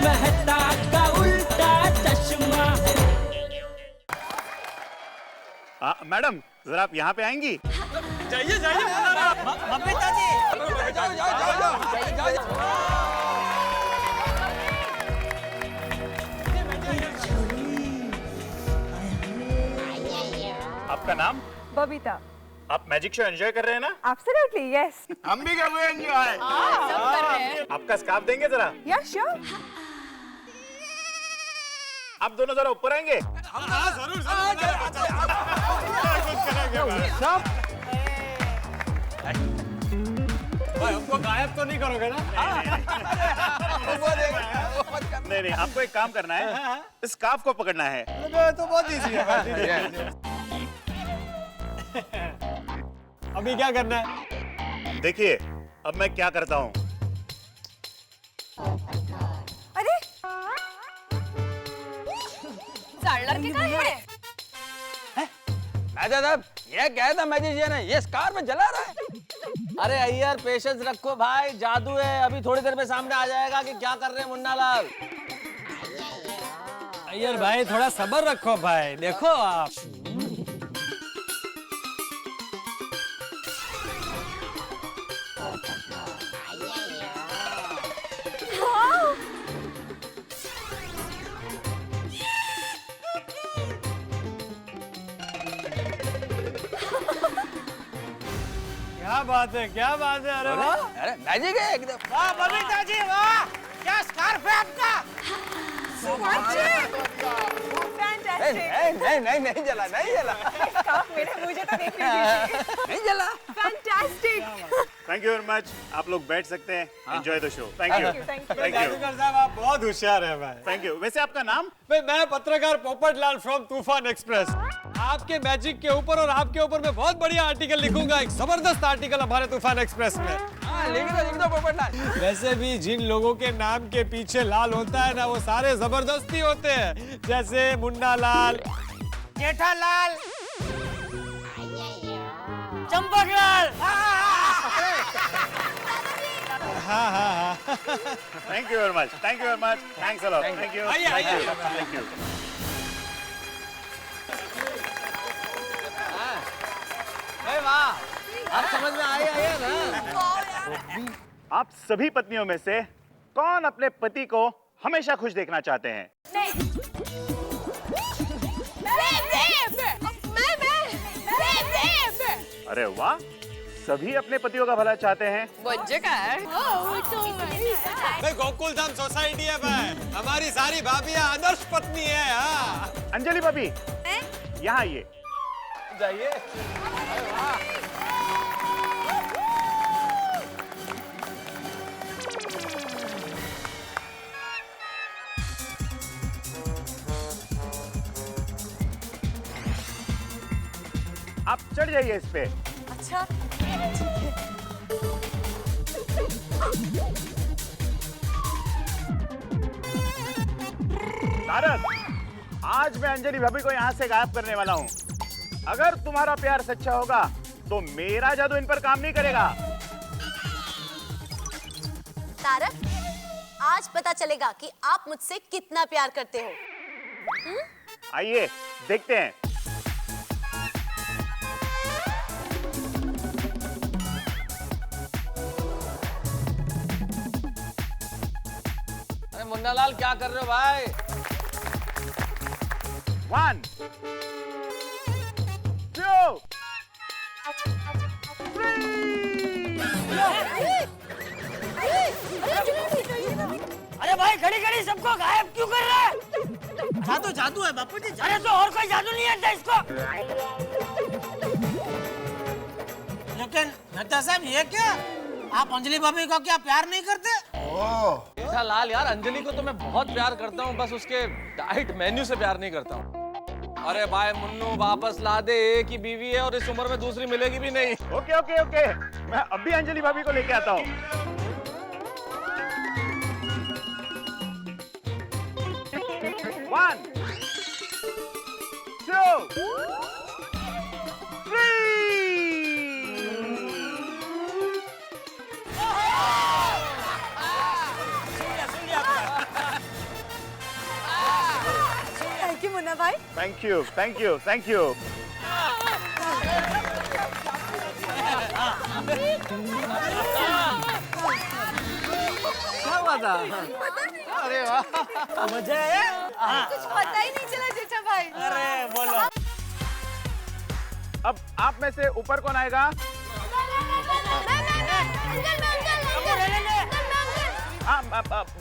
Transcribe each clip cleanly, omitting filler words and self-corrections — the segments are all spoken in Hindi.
मेहता का उल्टा चश्मा। मैडम जरा आप यहाँ पे आएंगी? जाइए जाइए बबीता जी, जाओ जाओ जाओ जाओ। आपका नाम? बबीता। आप मैजिक शो एंजॉय कर रहे हैं ना? Absolutely, yes. हम भी कर रहे हैं एंजॉय। आपका स्कार्फ देंगे जरा? Yeah, sure. आप दोनों जरा ऊपर आएंगे? जरूर भाई, हमको गायब तो नहीं करोगे ना? नहीं नहीं, आपको एक काम करना है, स्कार्फ को पकड़ना है। तो बहुत इजी है। अभी क्या करना है? देखिए अब मैं क्या करता हूँ। अरे लड़के का है। साहब ये क्या था मैजिशियन है, ये स्कार में जला रहा है। अरे अय्यर पेशेंस रखो भाई, जादू है, अभी थोड़ी देर में सामने आ जाएगा कि क्या कर रहे हैं मुन्ना लाल। अय्यर भाई थोड़ा सब्र रखो भाई, देखो आप। क्या बात है, क्या बात है। अरे वाह, अरे मैजिक है एकदम। वाह बबीता जी वाह, क्या स्कार्फ है आपका। नहीं जला, नहीं जला। मुझे तो देख लीजिए। नहीं जला। Fantastic. Thank you very much. आप लोग बैठ सकते हैं। Enjoy the show. Thank you. Thank you. Thank you. जादूगर साहब आप बहुत होशियार हैं भाई। Thank you. वैसे आपका नाम? भाई मैं पत्रकार पोपटलाल फ्रॉम तूफान एक्सप्रेस। आपके मैजिक के ऊपर और आपके ऊपर मैं बहुत बढ़िया आर्टिकल लिखूंगा, एक जबरदस्त आर्टिकल हमारे तूफान एक्सप्रेस में। लिख दो पोपटलाल। वैसे भी जिन लोगों के नाम के पीछे लाल होता है ना, वो सारे जबरदस्ती होते हैं, जैसे मुन्ना लाल, जेठालाल, चंपक लाल। हाँ। Thank you very much. Thank you very much. Thanks a lot. Thank you. आइए, आइए। Thank you. वाह, आप समझ में आया ना। आप सभी पत्नियों में से कौन अपने पति को हमेशा खुश देखना चाहते हैं? अरे वाह, सभी अपने पतियों का भला चाहते हैं। भाई गोकुल धाम सोसाइटी है भाई, हमारी सारी भाभियां आदर्श पत्नी है। हाँ। अंजलि भाभी यहाँ आइए। जाइए। आप चढ़ जाइए इस पे। अच्छा। तारक, आज मैं अंजलि भाभी को यहाँ से गायब करने वाला हूँ। अगर तुम्हारा प्यार सच्चा होगा तो मेरा जादू इन पर काम नहीं करेगा। तारक, आज पता चलेगा कि आप मुझसे कितना प्यार करते हो। आइए देखते हैं। अरे मुन्ना लाल क्या कर रहे हो भाई? 1 2 अरे भाई खड़ी खड़ी सबको गायब क्यों कर रहा है? जादू है बापू जी। अरे तो और कोई जादू नहीं आता इसको। लेकिन मेहता साहब ये क्या, आप अंजलि भाभी को क्या प्यार नहीं करते? जेठालाल यार, अंजलि को तो मैं बहुत प्यार करता हूँ, बस उसके डाइट मेन्यू से प्यार नहीं करता हूँ। अरे भाई मुन्नू वापस ला दे, एक ही बीवी है और इस उम्र में दूसरी मिलेगी भी नहीं। ओके ओके ओके, मैं अभी अंजलि भाभी को लेके आता हूँ। One, 2, 3। मुन्ना भाई। Thank you, thank you, thank you. क्या हुआ था? अरे वाह, मजा आया? कुछ पता ही नहीं चला जेठा भाई। अरे बोलो। अब आप में से ऊपर कौन आएगा?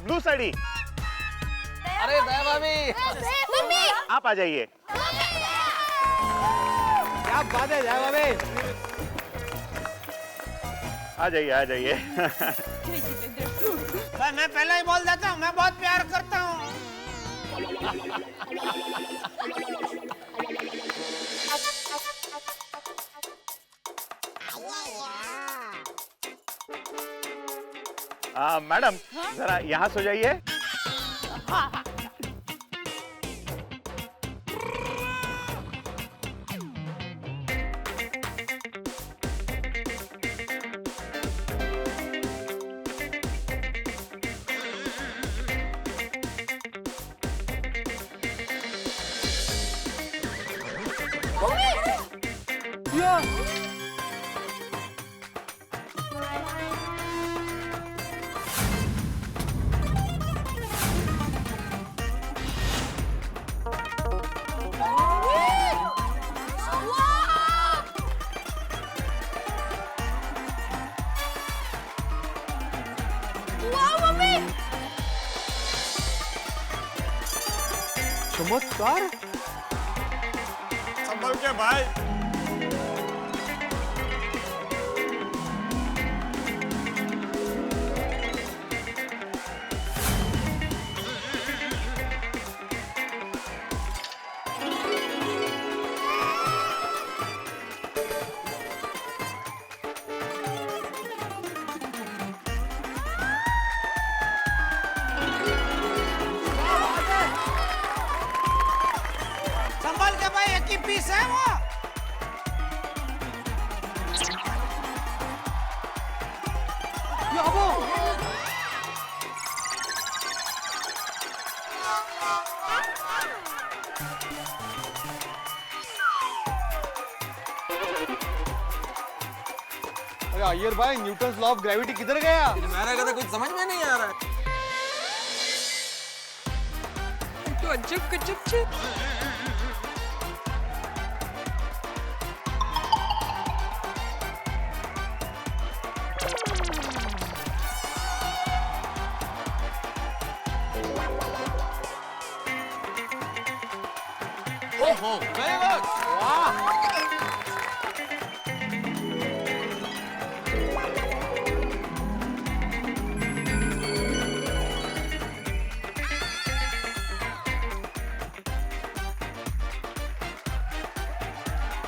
ब्लू साड़ी, अरे दया भाभी, आप आ जाइए। क्या बात है जय भाभी। आ जाइए, आ जाइए। भाई मैं पहले ही बोल देता हूँ, मैं बहुत प्यार करता हूँ। मैडम जरा यहाँ सो जाइए। चमत्कार। संभल के भाई। संभाल के भाई, एक ही पीस है वो। अरे अय्यर भाई, न्यूटन लॉ ऑफ ग्रेविटी किधर गया? मेरा कहता कुछ समझ में नहीं आ रहा है। तो अजब गजब छे। ओहो, very good. वाह।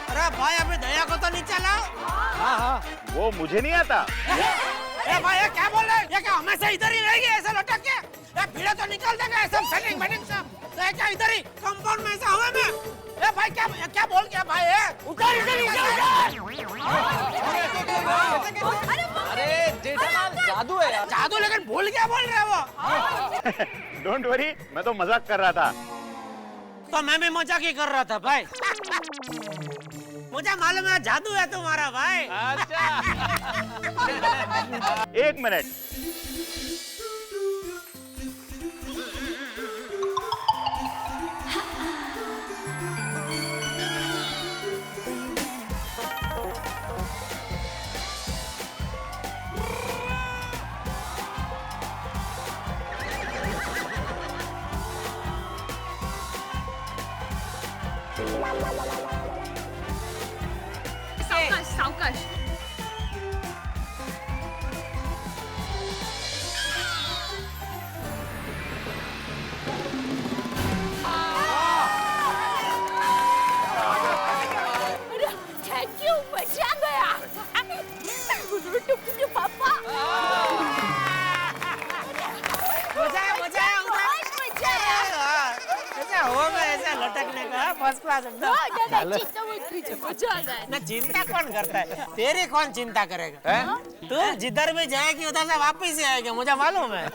अरे भाई अभी दया को तो नीचे लाओ। हाँ हाँ। वो मुझे नहीं आता। ए भाई ये क्या बोल रहे हैं? ये क्या हमेशा इधर ही रहेगी ऐसे लटक के? ये भीड़े तो निकल देगा ये सब सेटिंग वेटिंग सब। तो ये क्या इधर ही कंपाउंड में ऐसा हवा में? ए भाई क्या बोल गया भाई ये? उतर इधर उतर। अरे जेठालाल, जादू है यार। जादू, लेकिन भूल क्या बोल रहे हो वो? डोंट वरी, मैं तो मजाक कर रहा था। तो मैं भी मजाक ही कर रहा था भाई। मुझे मालूम है जादू है तुम्हारा भाई। अच्छा। एक मिनट। सावकाश सावकाश। थैंक यू, मजा आ गया। पापा मजा आया बहुत मजा आया। ऐसा हवा में ऐसा लटकने का फर्स्ट क्लास एकदम। मजा आ गया। ना चिंता कौन करता है? तेरी कौन चिंता करेगा? तू जिधर भी जाएगी उधर से वापस ही आएगी, मुझे मालूम है।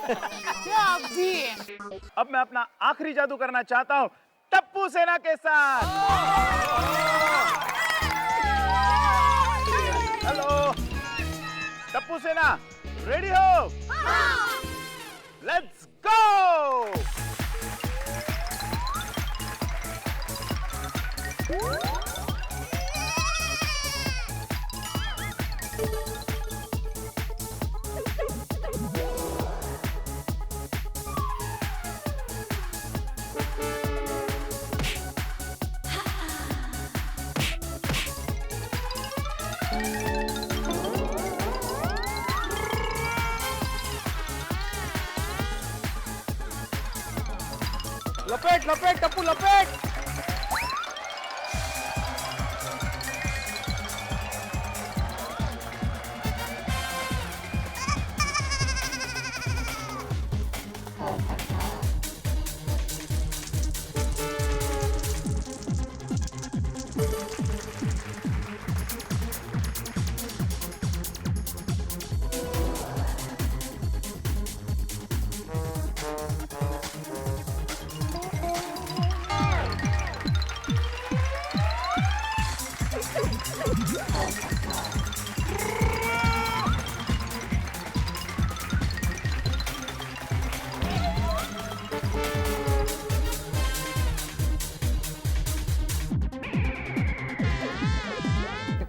अब मैं अपना आखिरी जादू करना चाहता हूँ। टप्पू सेना के साथ। हेलो टप्पू सेना, रेडी हो? Let's go. लपेट लपेट टप्पू लपेट।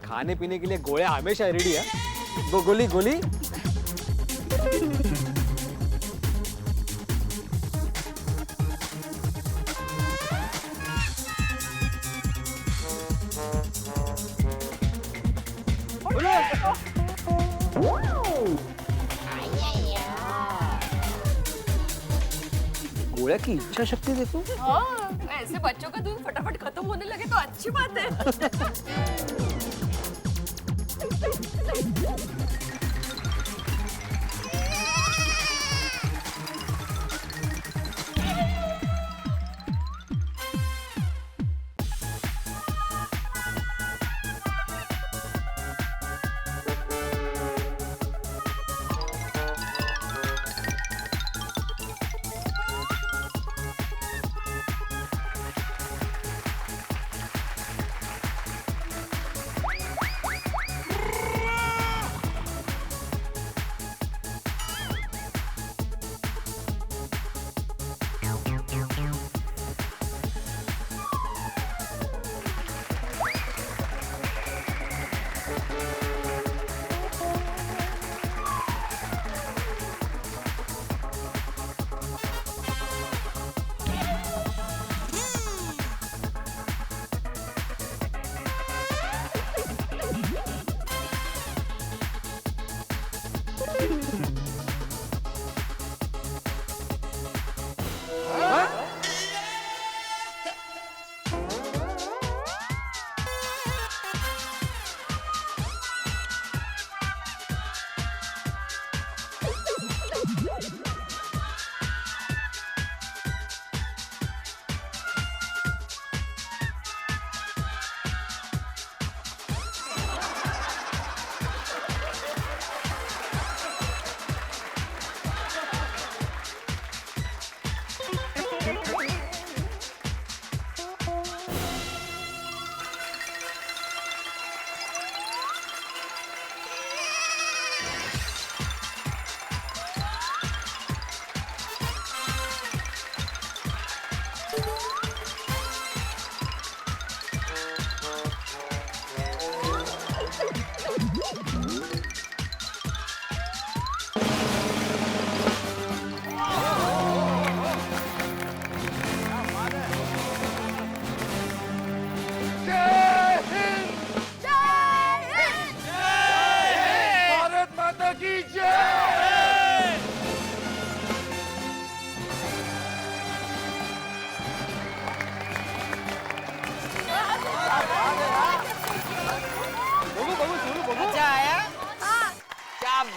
खाने पीने के लिए गोळ्या हमेशा रेडी है। गोली गोली। गोळ्या की इच्छा शक्ति देखो। हाँ, ऐसे बच्चों का दूध फटाफट खत्म होने लगे तो अच्छी बात है।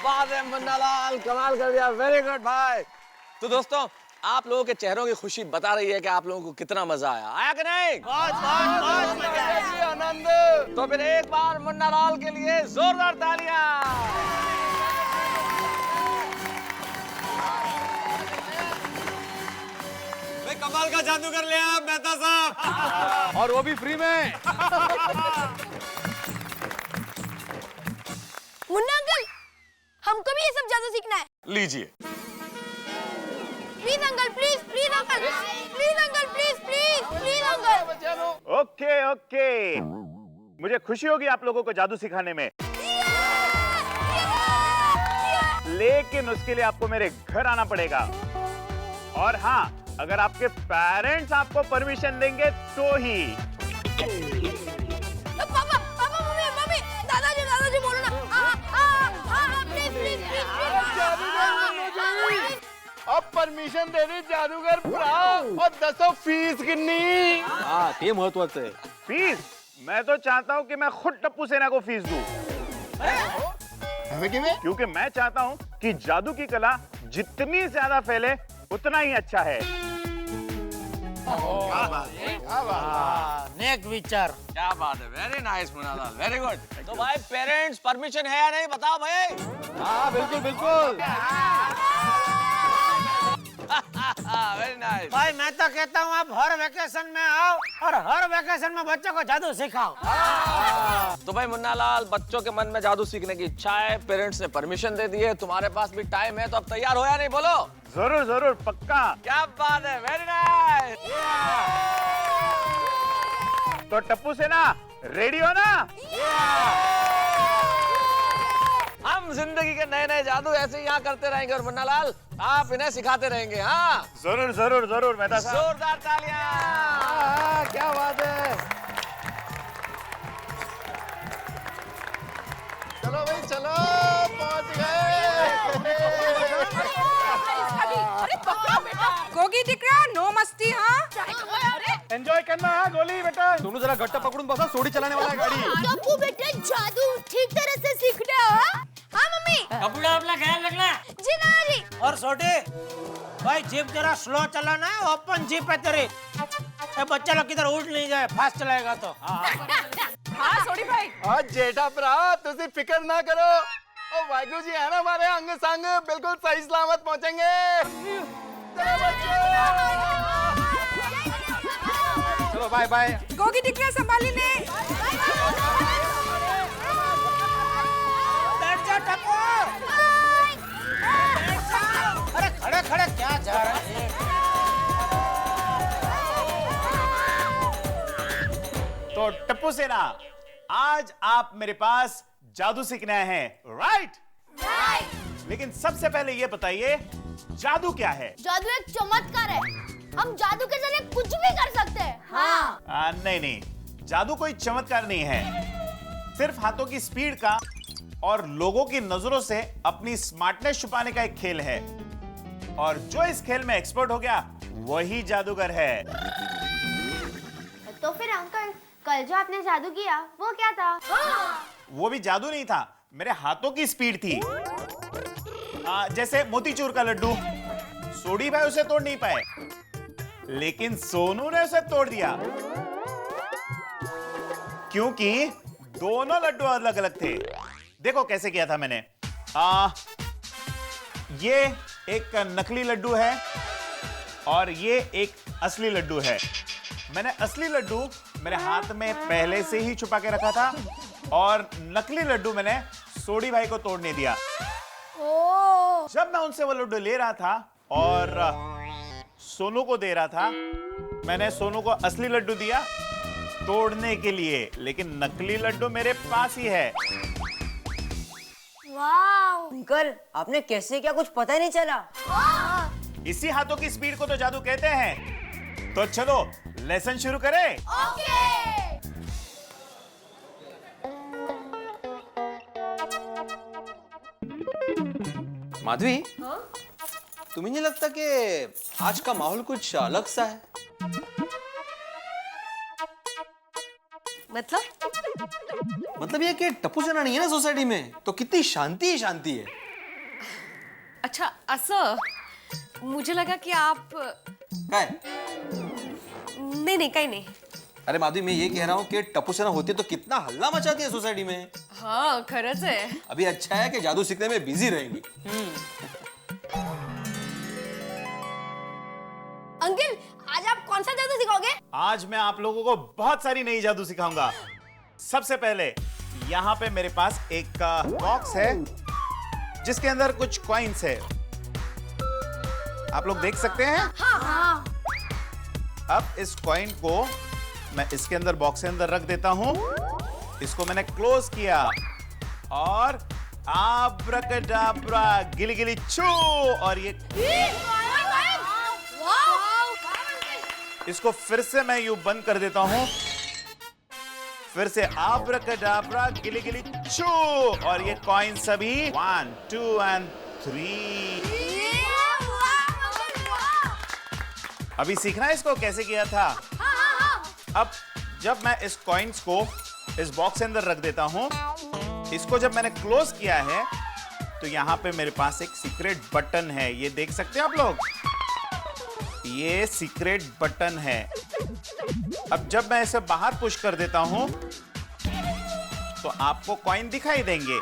बात है मुन्नालाल, कमाल कर दिया, वेरी गुड भाई। तो दोस्तों आप लोगों के चेहरों की खुशी बता रही है कि आप लोगों को कितना मजा आया। आया कि नहीं? बहुत मजा आया, आनंद। तो फिर एक बार मुन्नालाल के लिए जोरदार तालियां। मैं कमाल का जादू कर लिया आप मेहता साहब, और वो भी फ्री में। मुन्ना अंकल, हमको भी ये सब जादू सीखना है। लीजिए। Please uncle, please please uncle, please uncle, please please please uncle. Okay okay, मुझे खुशी होगी आप लोगों को जादू सिखाने में, लेकिन उसके लिए आपको मेरे घर आना पड़ेगा। और हाँ, अगर आपके पेरेंट्स आपको परमिशन देंगे तो ही। पापा पापा, मम्मी मम्मी, दादाजी बोलो ना। Please please please. अब परमिशन दे दी जादूगर पुरा, और 10 फीस गिननी। हाँ, ते महत्वाचं आहे। फीस? मैं तो चाहता हूँ कि मैं खुद टप्पू सेना को फीस दूं, क्योंकि मैं चाहता हूँ कि जादू की कला जितनी ज्यादा फैले उतना ही अच्छा है। नेक विचार। क्या बात है, very nice Munnalal, very good. तो भाई पेरेंट्स परमिशन है या नहीं, बताओ भाई। हाँ बिल्कुल बिल्कुल। Very nice. भाई मैं तो कहता हूँ आप हर वेकेशन में आओ और हर वेकेशन में बच्चों को जादू सिखाओ। तो भाई मुन्नालाल, बच्चों के मन में जादू सीखने की इच्छा है, पेरेंट्स ने परमिशन दे दी है, तुम्हारे पास भी टाइम है, तो अब तैयार हो या नहीं, बोलो। जरूर जरूर, पक्का। क्या बात है, वेरी नाइस। तो टप्पू सेना रेडी हो ना? हम जिंदगी के नए नए जादू ऐसे ही यहाँ करते रहेंगे, और मुन्नालाल आप इन्हें सिखाते रहेंगे। हाँ जरूर जरूर जरूर मेहता साहब। जोरदार तालियां। क्या बात है। चलो भाई चलो, पहुंच गए। गोगी टिकरा, नो मस्ती। हाँ एंजॉय करना है गोली बेटा। दोनों जरा गट्टा पकड़ूं, बसा सोड़ी चलाने वाला है गाड़ी। टप्पू बेटे, जादू ठीक तरह से सीखना है। हाँ मम्मी। कपड़ा अपना ख्याल रखना। जी दादाजी। और छोटे भाई, जीप जरा स्लो चलाना है, ओपन जीप है तेरी। ये बच्चा लोग किधर उठ नहीं जाए, फास्ट चलाएगा तो। हाँ सोडी भाई। हाँ जेठा भरा, तुझे फिक्र ना करो, और वाहिगुरु जी है ना हमारे अंग संग, बिल्कुल सही सलामत पहुंचेंगे। चलो बाय बाय। गोगी टिकरा संभाली ने। बैठ जा टप्पू। अरे खड़े खड़े क्या जा रहा है? तो टप्पू सेना, आज आप मेरे पास जादू सीखने आए हैं, राइट? लेकिन सबसे पहले ये बताइए, जादू क्या है? जादू एक चमत्कार है, हम जादू के जरिए कुछ भी कर सकते हैं। हाँ। नहीं नहीं, जादू कोई चमत्कार नहीं है, सिर्फ हाथों की स्पीड का और लोगों की नजरों से अपनी स्मार्टनेस छुपाने का एक खेल है, और जो इस खेल में एक्सपर्ट हो गया वही जादूगर है। तो फिर अंकल, कल जो आपने जादू किया वो क्या था? वो भी जादू नहीं था, मेरे हाथों की स्पीड थी। जैसे मोतीचूर का लड्डू, सोडी भाई उसे तोड़ नहीं पाए, लेकिन सोनू ने उसे तोड़ दिया, क्योंकि दोनों लड्डू अलग अलग थे। देखो कैसे किया था मैंने। ये एक नकली लड्डू है और ये एक असली लड्डू है। मैंने असली लड्डू मेरे हाथ में पहले से ही छुपा के रखा था, और नकली लड्डू मैंने सोडी भाई को तोड़ने दिया। जब मैं उनसे वो लड्डू ले रहा था और सोनू को दे रहा था, मैंने सोनू को असली लड्डू दिया तोड़ने के लिए, लेकिन नकली लड्डू मेरे पास ही है। वाह अंकल, आपने कैसे किया कुछ पता ही नहीं चला। इसी हाथों की स्पीड को तो जादू कहते हैं। तो चलो लेसन शुरू करें। माधवी, तुम्हें नहीं लगता कि आज का माहौल कुछ अलग सा है? मतलब ये कि टप्पू सेना नहीं है ना सोसाइटी में, तो कितनी शांति ही शांति है। अच्छा असं, मुझे लगा कि आप काय? नहीं काही नाही। अरे माधवी, मैं ये कह रहा हूँ कि टप्पू सेना होती है तो कितना हल्ला मचाती है सोसाइटी में। हाँ खरंच आहे। अभी अच्छा है कि जादू सीखने में बिजी रहेंगी। अंकल आज आप कौन सा जादू सिखाओगे? आज मैं आप लोगों को बहुत सारी नई जादू सिखाऊंगा। सबसे पहले यहाँ पे मेरे पास एक बॉक्स है जिसके अंदर कुछ कॉइन्स है। आप लोग देख सकते हैं? हाँ। अब इस कॉइन को मैं इसके अंदर बॉक्स के अंदर रख देता हूं। इसको मैंने क्लोज किया और आब्राकडाब्रा गिली गिली छू, और ये इसको फिर से मैं यूं बंद कर देता हूं। फिर से आब्राकडाब्रा गिली गिली छू, और ये कॉइन सभी 1 2 और 3। अभी सीखना है इसको कैसे किया था। अब जब मैं इस कॉइन्स को इस बॉक्स के अंदर रख देता हूं, इसको जब मैंने क्लोज किया है तो यहां पे मेरे पास एक सीक्रेट बटन है। ये देख सकते हैं आप लोग, ये सीक्रेट बटन है। अब जब मैं इसे बाहर पुश कर देता हूं तो आपको कॉइन दिखाई देंगे,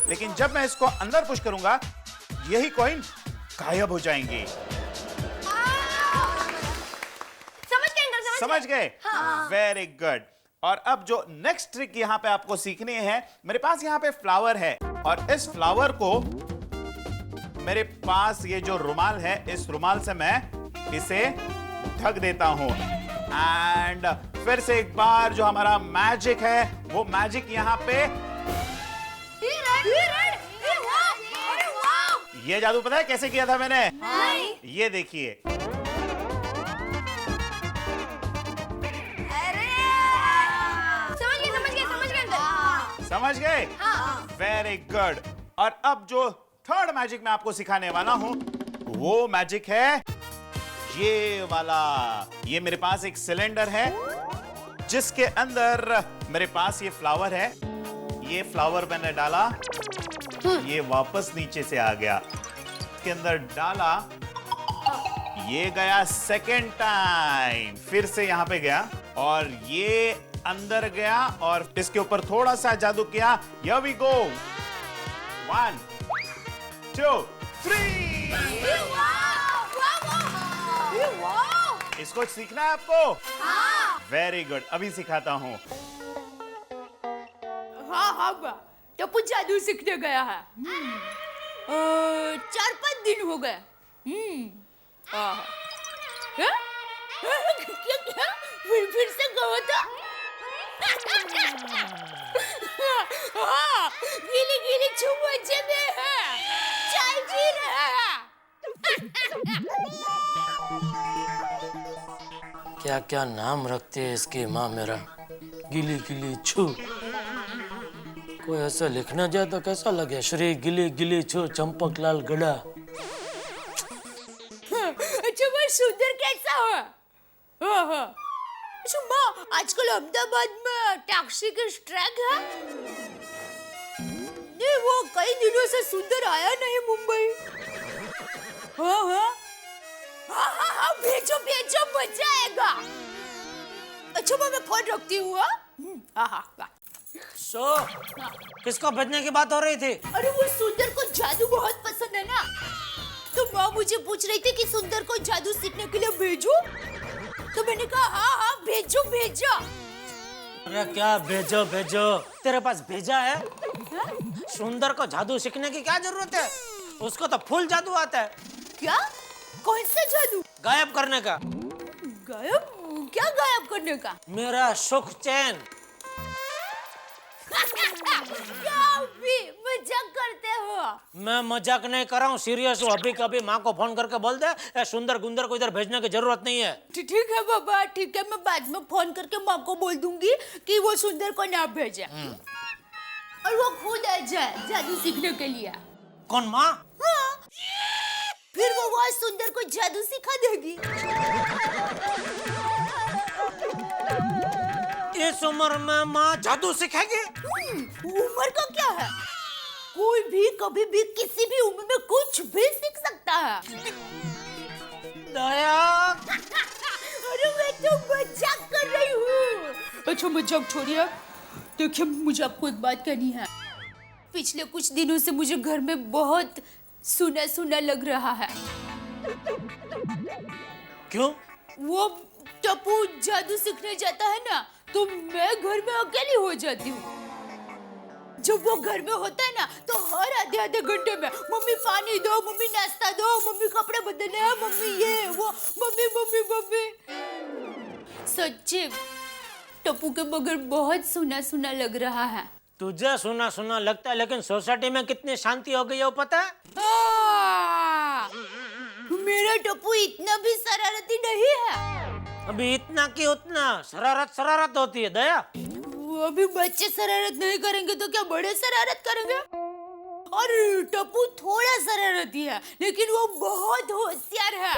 लेकिन जब मैं इसको अंदर पुश करूंगा यही कॉइन गायब हो जाएंगे। समझ गए? Very good. और अब जो नेक्स्ट ट्रिक यहाँ पे आपको सीखनी है, मेरे पास यहाँ पे फ्लावर है और इस फ्लावर को मेरे पास ये जो रुमाल है, इस रुमाल से मैं इसे ढक देता हूं। एंड फिर से एक बार जो हमारा मैजिक है, वो मैजिक यहाँ पे, ये जादू पता है कैसे किया था मैंने? ये देखिए, समझ गए? Very good. और अब जो थर्ड मैजिक मैं आपको सिखाने वाला हूं, वो मैजिक है ये वाला। ये मेरे पास एक सिलेंडर है जिसके अंदर मेरे पास ये फ्लावर है। ये फ्लावर मैंने डाला, ये वापस नीचे से आ गया। इसके अंदर डाला, ये गया सेकेंड टाइम, फिर से यहां पे गया और ये अंदर गया और इसके ऊपर थोड़ा सा जादू किया। Here we go, 1 2 3। इसको सीखना है आपको? वेरी गुड, अभी सिखाता हूँ। हाँ, टप्पू जादू सीखने गया है। 4-5 दिन हो गए। क्या फिर से कहो तो। गीली गीली छू मजे में है, चाय पी रहा है। क्या क्या नाम रखते हैं इसकी माँ मेरा, गिली गिली छू। कोई ऐसा लिखना जाए तो कैसा लगे, श्री गिली गिली छू चंपकलाल गड़ा। अच्छा वो सुंदर कैसा है? अच्छा माँ, आजकल अहमदाबाद में टैक्सी के स्ट्राइक है। नहीं, वो कई दिनों से सुंदर आया नहीं मुंबई। हाँ, भेजो मजा आएगा। अच्छा मैं फोन रखती हूँ। हाँ। सो किसको भेजने की बात हो रही थी? अरे वो सुंदर को जादू बहुत पसंद है ना, तो माँ मुझे पूछ रही थी कि सुंदर को जादू सीखने के लिए भेजो, तो मैंने कहा हाँ भेजो। अरे क्या भेजो? तेरे पास भेजा है? सुंदर को जादू सीखने की क्या जरूरत है? उसको तो फुल जादू आता है। क्या? कौन सा जादू? गायब करने का। गायब? क्या गायब करने का? मेरा सुख चैन। मजाक करते हो? मैं मजाक नहीं कर रहा हूँ, सीरियस हूँ। अभी कभी माँ को फोन करके बोल दे सुंदर गुंदर को इधर भेजने की जरूरत नहीं है। ठीक है बाबा, ठीक है, मैं बाद में फोन करके माँ को बोल दूंगी कि वो सुंदर को ना भेजे और वो खुद आ जाए जादू सीखने के लिए। कौन माँ? हाँ, फिर वो वहाँ सुंदर को जादू सिखा देगी। इस उम्र में माँ जादू सिखाएगी? उम्र का क्या है, कोई भी कभी भी किसी भी उम्र में कुछ भी सीख सकता है। दया। अरे मैं तो मजाक कर रही हूँ। अच्छा मजाक छोड़िए, देखिए मुझे आपको एक बात कहनी है। पिछले कुछ दिनों से मुझे घर में बहुत सुना सुना लग रहा है। क्यों? वो टप्पू जादू सीखने जाता है ना, तो मैं घर में अकेली हो जाती हूँ। जब वो घर में होता है ना, तो हर आधे आधे घंटे में मम्मी पानी दो, मम्मी नाश्ता दो, मम्मी कपड़े बदलने हैं, मम्मी ये वो, मम्मी मम्मी मम्मी। सच्ची टप्पू के बगैर बहुत सुना सुना लग रहा है। तुझे सुना सुना लगता है, लेकिन सोसाइटी में कितनी शांति हो गई है वो पता है? मेरा टप्पू इतना भी शरारती नहीं है। अभी इतना की उतना शरारत शरारत होती है दया। अभी बच्चे शरारत नहीं करेंगे तो क्या बड़े शरारत करेंगे? और टप्पू थोड़ा शरारती है, लेकिन वो बहुत होशियार है।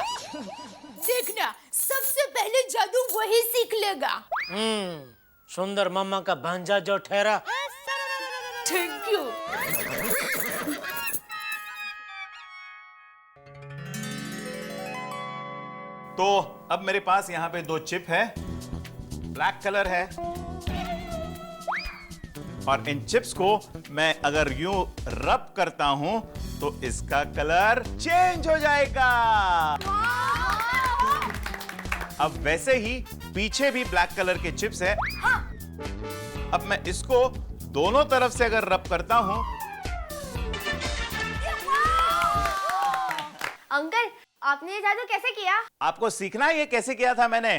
देखना, सबसे पहले जादू वही सीख लेगा। सुंदर मामा का भांजा जो ठहरा। Thank you. तो अब मेरे पास यहाँ पे 2 चिप है, ब्लैक कलर है, और इन चिप्स को मैं अगर यूं रब करता हूं तो इसका कलर चेंज हो जाएगा। अब वैसे ही पीछे भी ब्लैक कलर के चिप्स है। अब मैं इसको दोनों तरफ से अगर रब करता हूं। अंकल, आपने ये जादू कैसे किया? आपको सीखना है ये कैसे किया था मैंने?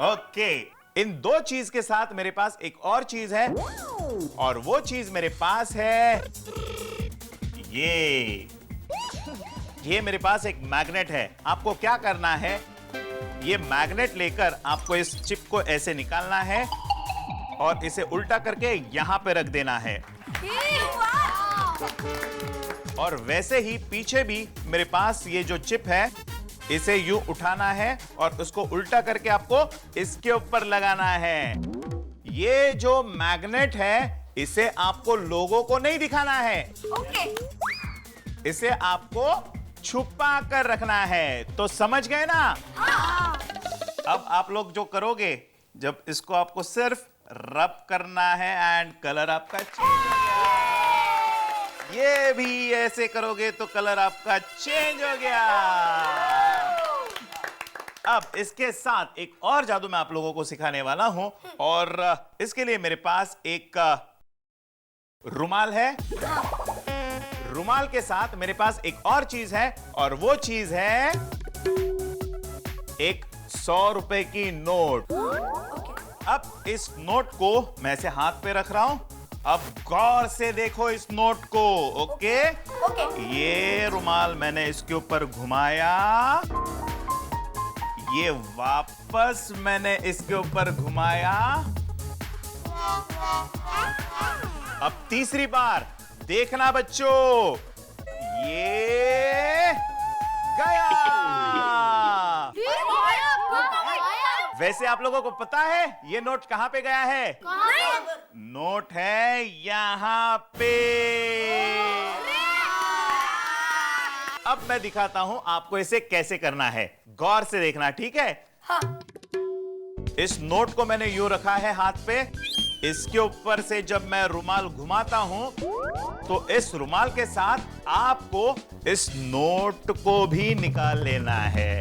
ओके, इन 2 चीज के साथ मेरे पास एक और चीज है, और वो चीज मेरे पास है ये मेरे पास एक मैग्नेट है। आपको क्या करना है, ये मैग्नेट लेकर आपको इस चिप को ऐसे निकालना है और इसे उल्टा करके यहां पे रख देना है। और वैसे ही पीछे भी मेरे पास ये जो चिप है, इसे यूं उठाना है और उसको उल्टा करके आपको इसके ऊपर लगाना है। ये जो मैग्नेट है, इसे आपको लोगों को नहीं दिखाना है। ओके। इसे आपको छुपा कर रखना है। तो समझ गए ना? अब आप लोग जो करोगे, जब इसको आपको सिर्फ रब करना है एंड कलर आपका चेंज हो गया। ये भी ऐसे करोगे तो कलर आपका चेंज हो गया। अब इसके साथ एक और जादू मैं आप लोगों को सिखाने वाला हूं, और इसके लिए मेरे पास एक रुमाल है। रुमाल के साथ मेरे पास एक और चीज है, और वो चीज है एक 100 रुपए की नोट। अब इस नोट को मैं ऐसे हाथ पे रख रहा हूं। अब गौर से देखो इस नोट को। ओके? ये रुमाल मैंने इसके ऊपर घुमाया, ये वापस मैंने इसके ऊपर घुमाया। अब तीसरी बार देखना बच्चों, ये गया। वैसे आप लोगों को पता है ये नोट कहां पे गया है? नोट है यहां पे। अब मैं दिखाता हूं आपको इसे कैसे करना है। गौर से देखना, ठीक है? हाँ। इस नोट को मैंने यूं रखा है हाथ पे। इसके ऊपर से जब मैं रुमाल घुमाता हूं, तो इस रुमाल के साथ आपको इस नोट को भी निकाल लेना है।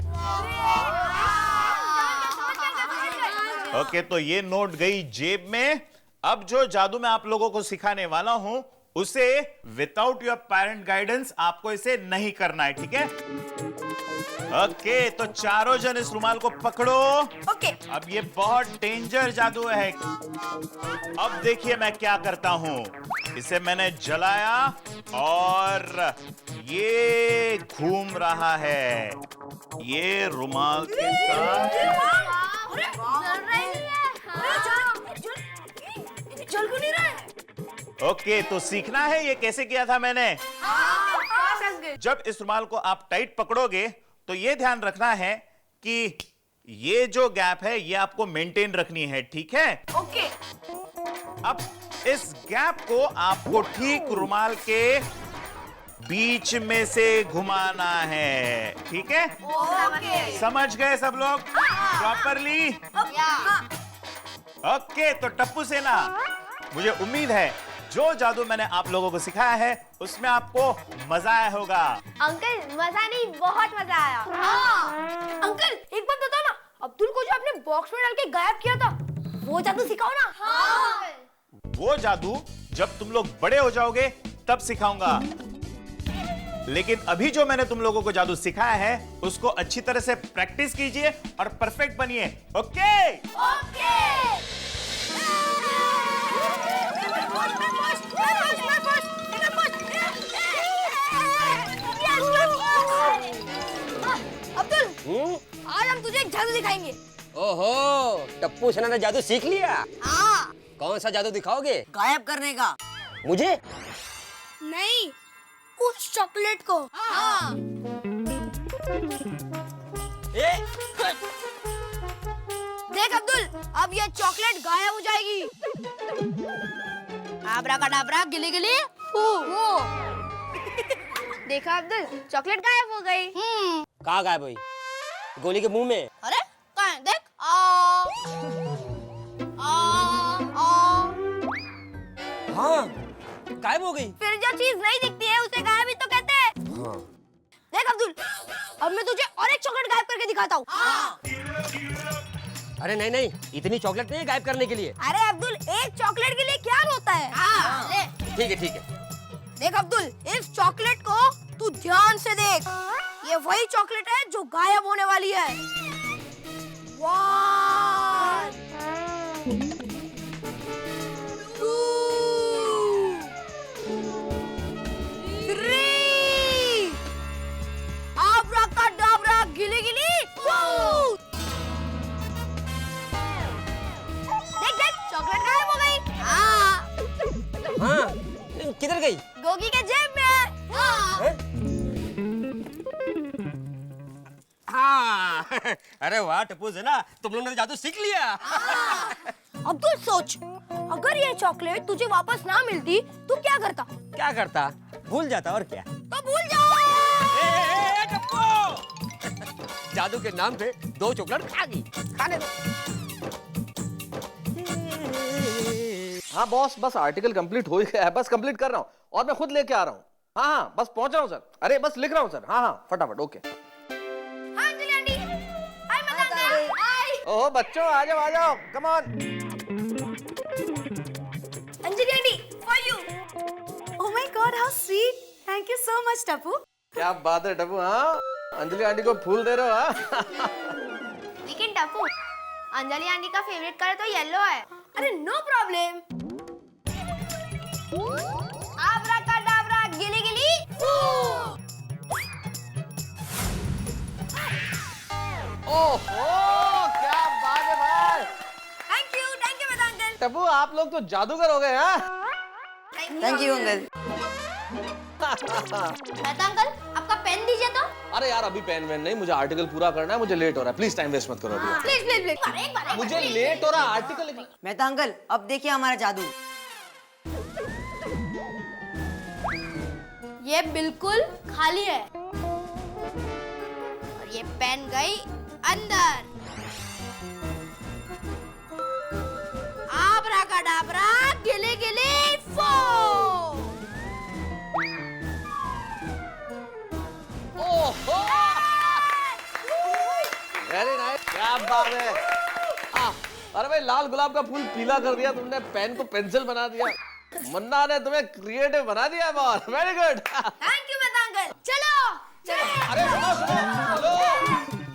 ओके, तो ये नोट गई जेब में। अब जो जादू मैं आप लोगों को सिखाने वाला हूं, उसे विदाउट योर पेरेंट गाइडेंस आपको इसे नहीं करना है, ठीक है? ओके, तो चारों जन इस रुमाल को पकड़ो। ओके। अब ये बहुत डेंजर जादू है। अब देखिए मैं क्या करता हूं। इसे मैंने जलाया और ये घूम रहा है। ये रुमाल के साथ जल क्यों नहीं रहा है? ओके, तो सीखना है ये कैसे किया था मैंने। जब इस रुमाल को आप टाइट पकड़ोगे, तो ये ध्यान रखना है कि ये जो गैप है ये आपको मेंटेन रखनी है, ठीक है? ओके। अब इस गैप को आपको ठीक रुमाल के बीच में से घुमाना है, ठीक है? ओके। समझ गए सब लोग प्रॉपरली? ओके, तो टप्पू सेना, मुझे उम्मीद है जो जादू मैंने आप लोगों को सिखाया है उसमें आपको मजा आया होगा। अंकल, मजा नहीं, बहुत मजा आया। अंकल, बॉक्स में डाल के गायब किया था, वो जादू सिखाओ ना। हाँ। वो जादू जब तुम लोग बड़े हो जाओगे तब सिखाऊंगा, लेकिन अभी जो मैंने तुम लोगों को जादू सिखाया है उसको अच्छी तरह से प्रैक्टिस कीजिए और परफेक्ट बनिए। ओके? ओके। अब्दुल, आज हम तुझे एक जादू दिखाएंगे। ओहो, टप्पू सेना ने जादू सीख लिया। हाँ। कौन सा जादू दिखाओगे? गायब करने का। मुझे? नहीं, उस चॉकलेट को। हाँ। देख अब्दुल, अब ये चॉकलेट गायब हो जाएगी। आब्राकाडाब्रा, गिली गिली वो। देखा अब्दुल, चॉकलेट गायब हो गई। कहाँ गायब हुई? गोली के मुंह में? अरे कहाँ है? देख। हाँ, गायब हो गई। फिर जो चीज नहीं दिखती है उसे गायब ही तो कहते हैं। हाँ। देख अब्दुल, अब मैं तुझे और एक चॉकलेट गायब करके दिखाता हूँ। अरे नहीं नहीं, इतनी चॉकलेट नहीं है गायब करने के लिए। अरे अब्दुल, एक चॉकलेट के लिए क्या होता है? ले। ठीक है ठीक है। देख अब्दुल, इस चॉकलेट को तू ध्यान से देख। ये वही चॉकलेट है जो गायब होने वाली है। 1 2 3 आब्राकाडाब्रा, गिली गिली फू। देख देख, चॉकलेट गायब हो गई। हाँ, किधर गई? गोगी के जेब में। हाँ। हाँ। अरे वाह टप्पू सेना, तुम लोगों ने जादू सीख लिया। अब्दुल सोच, अगर ये चॉकलेट तुझे वापस ना मिलती तो क्या करता? क्या करता? भूल जाता और क्या? तो भूल जाओ। ए, टप्पू! जादू के नाम पे 2 चॉकलेट खा गई। खाने दो। हाँ बॉस, बस आर्टिकल कंप्लीट हो ही गया है, बस कंप्लीट कर रहा हूँ और मैं खुद लेके आ रहा हूँ। हाँ हाँ, बस पहुंच रहा हूँ सर। अरे बस लिख रहा हूँ सर। हाँ हाँ, फटाफट। ओके। हाँ अंजलि आंटी, हाय मदान, हाय। ओह बच्चों, आ जाओ आ जाओ, come on. Anjali aunty, for you. Oh my God, how sweet. Thank you so much Tappu. क्या बात है टप्पू। हाँ, अंजलि आंटी को फूल दे रहे हो? हाँ। लेकिन टप्पू, अंजलि आंटी का फेवरेट कलर तो येलो है। अरे नो प्रॉब्लम। आब्राकाडाब्रा, गिली गिली फू। ओहो, क्या बात है भाई। Thank you Madan uncle. Tappu, आप लोग तो जादूगर हो गए। हाँ, thank you uncle. Mehta uncle, आपका पेन दीजिए तो। अरे यार, अभी पेन वेन नहीं, मुझे आर्टिकल पूरा करना है, मुझे लेट हो रहा है। प्लीज टाइम वेस्ट मत करो अभी। प्लीज प्लीज प्लीज, एक बार मुझे लेट हो रहा है, आर्टिकल। मेहता अंकल, अब देखिए हमारा जादू। ये बिल्कुल खाली है और ये पेन गई अंदर। आब्राकाडाब्रा, गिली गिली फो। ओहो, वेरी नाइस, क्या बात है। अरे भाई, लाल गुलाब का फूल पीला कर दिया तुमने, पेन को पेंसिल बना दिया। मन्ना ने तुम्हें क्रिएटिव बना दिया। बहुत very good. Thank you Mehta uncle. चलो चलो। अरे सुनो सुनो, हेलो,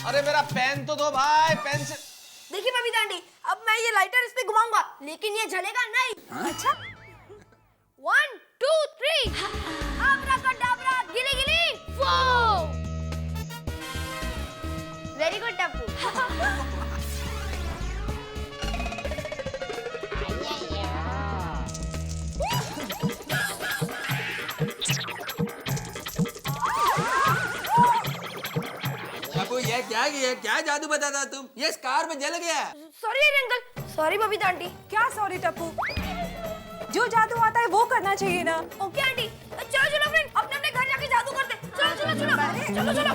अरे मेरा पेन तो दो भाई, पेंसिल। देखिए बबीता आंटी, अब मैं ये लाइटर इस पे घुमाऊंगा, लेकिन ये जलेगा नहीं। अच्छा। 1 2 3 आब्राकाडाब्रा, गिली गिली फो। Very good Tappu. ये क्या जादू बताता तुम? ये कार में जल गया। Sorry uncle. Sorry Babita aunty. क्या सॉरी टप्पू, जो जादू आता है वो करना चाहिए ना। ओके आंटी, चलो चलो फ्रेंड, अपने अपने घर जाके जादू करते। चलो चलो चलो चलो चलो।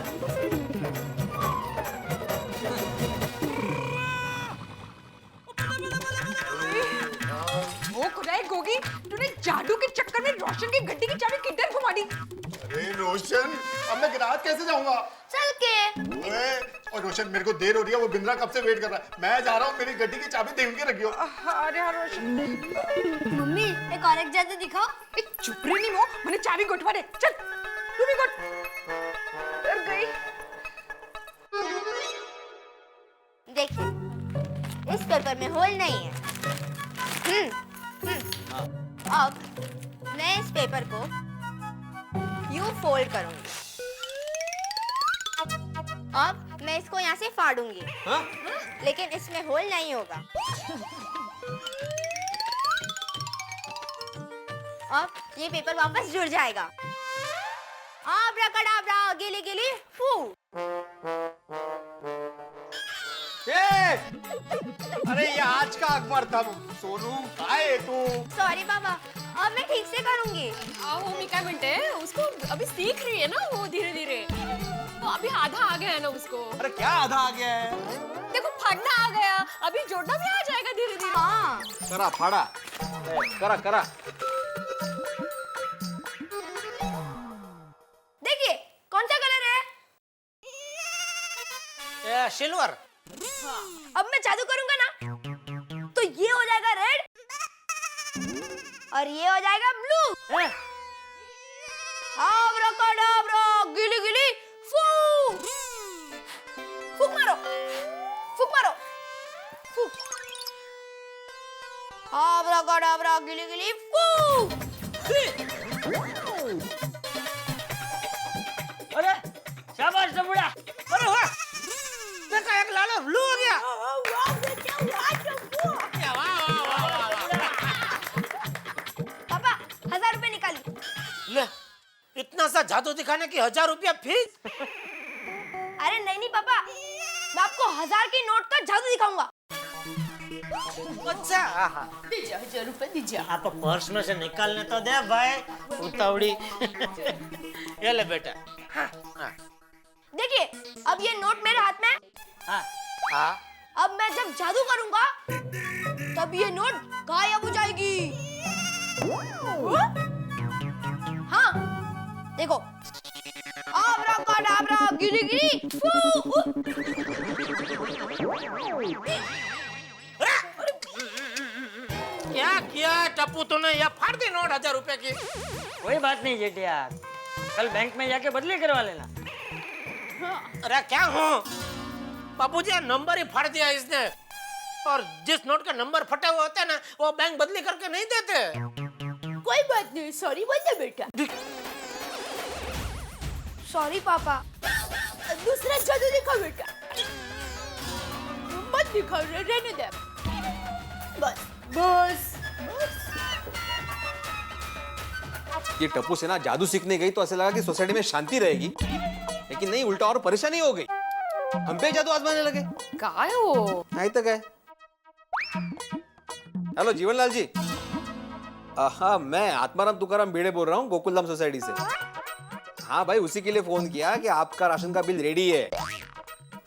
वो खुदाई गोगी, तूने जादू के चक्कर में रोशन की गड्डी की चाबी किधर घुमा दी? अरे रोशन, अब मैं गिराज कैसे जाऊंगा? चल के। और रोशन मेरे को देर हो रही है, वो बिंद्रा कब से वेट कर रहा है। मैं जा रहा हूँ, मेरी गड्डी की चाबी दे के रखियो। अरे हाँ रोशन। मम्मी एक और एक जादू दिखाओ। चुप रही नहीं वो, मैंने चाबी गोठवा दे। चल तू भी गोठ। डर गई। देखिए इस पेपर में होल नहीं है। अब मैं इस पेपर को यूं फोल्ड करूंगी। अब मैं इसको यहाँ से फाड़ूंगी। लेकिन इसमें होल नहीं होगा। अब ये पेपर वापस जुड़ जाएगा। आब्राकडाब्रा गिली गिली फू। अरे ये आज का अखबार था सोनू, आए तू। सॉरी पापा, अब मैं ठीक से करूंगी। अहो मी काय म्हणते, उसको अभी सीख रही है ना वो धीरे धीरे, तो अभी आधा आ गया है ना उसको। अरे क्या आधा आ गया है? देखो फाड़ना आ गया, अभी जोड़ना भी आ जाएगा धीरे धीरे। हाँ करा फाड़ा, करा करा। देखिए कौन सा कलर है? सिल्वर। अब मैं जादू करूंगा ना तो ये हो जाएगा रेड और ये हो जाएगा ब्लू। आब्राकडाब्रा गिली गिली फू। फूक मारो, फूक मारो, फूक। आब्राकडाब्रा गिली गिली फू। अरे शाबाश डबुड़ा। अरे वाह, देखा एक लालो ब्लू हो गया। पापा 1000 रुपए निकाली। ले, इतना सा जादू दिखाने की 1000 रुपया फीस? अरे नहीं नहीं पापा, मैं आपको 1000 की नोट का जादू दिखाऊंगा। अच्छा दीजिए 1000 रुपए दीजिए। आप पर्स में से निकालने तो दे भाई, उतावड़ी। ये ले बेटा। हाँ। देखिए अब ये नोट मेरे हाथ में। हाँ। हाँ। अब मैं जब जादू करूंगा तब ये नोट गायब हो जाएगी। हाँ देखो, आब्राकडाब्रा गिली गिली फू। क्या किया टप्पू तूने? या फाड़ दी नोट 1000 रुपए की। कोई बात नहीं जेठ यार, कल बैंक में जाके बदली करवा लेना। अरे क्या हूँ बाबूजी, नंबर ही फाड़ दिया इसने। और जिस नोट का नंबर फटा हुआ होता है ना, वो बैंक बदली करके नहीं देते। कोई बात नहीं, सॉरी बोल दे बेटा। सॉरी पापा। दूसरा जादू दिखा बेटा। मत दिखाओ, रहने दे। बस बस ये टप्पू से ना जादू सीखने गई तो ऐसा लगा कि सोसाइटी में शांति रहेगी, लेकिन नहीं, उल्टा और परेशानी हो गई। हम पे जादू आजमाने लगे। काय हो? नहीं तो क्या। हेलो जीवनलाल जी। हाँ, मैं आत्माराम तुकाराम बेड़े बोल रहा हूँ, गोकुलधाम सोसाइटी से। हाँ भाई, उसी के लिए फोन किया कि आपका राशन का बिल रेडी है।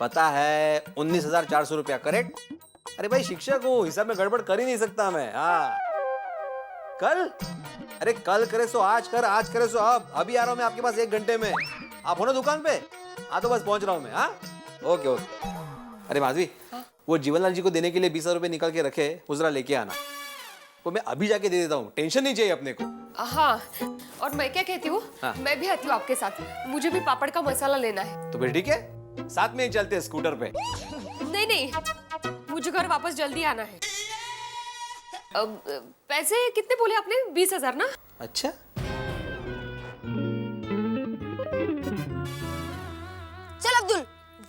पता है 19,400 रुपया, करेक्ट? अरे भाई शिक्षक हूँ, हिसाब में गड़बड़ कर ही नहीं सकता मैं। हाँ कल, अरे कल करे सो आज कर, आज करे सो अब। अभी आ रहा हूँ मैं आपके पास 1 घंटे में। आप हो ना दुकान पे? हाँ तो बस पहुंच रहा हूँ मैं। हाँ ओके ओके। अरे माधवी, वो जीवनलाल जी को देने के लिए 20,000 रुपए निकाल के रखे, वो जरा लेके आना। वो मैं अभी जाके दे देता हूँ, टेंशन नहीं चाहिए अपने को। हाँ, और मैं क्या कहती हूँ, हाँ। मैं भी आती हूँ आपके साथ। मुझे भी पापड़ का मसाला लेना है। तो फिर ठीक है, साथ में ही चलते हैं स्कूटर पे। नहीं नहीं, मुझे घर वापस जल्दी आना है। अब पैसे कितने बोले आपने? 20,000 ना? अच्छा, चल अब्दुल,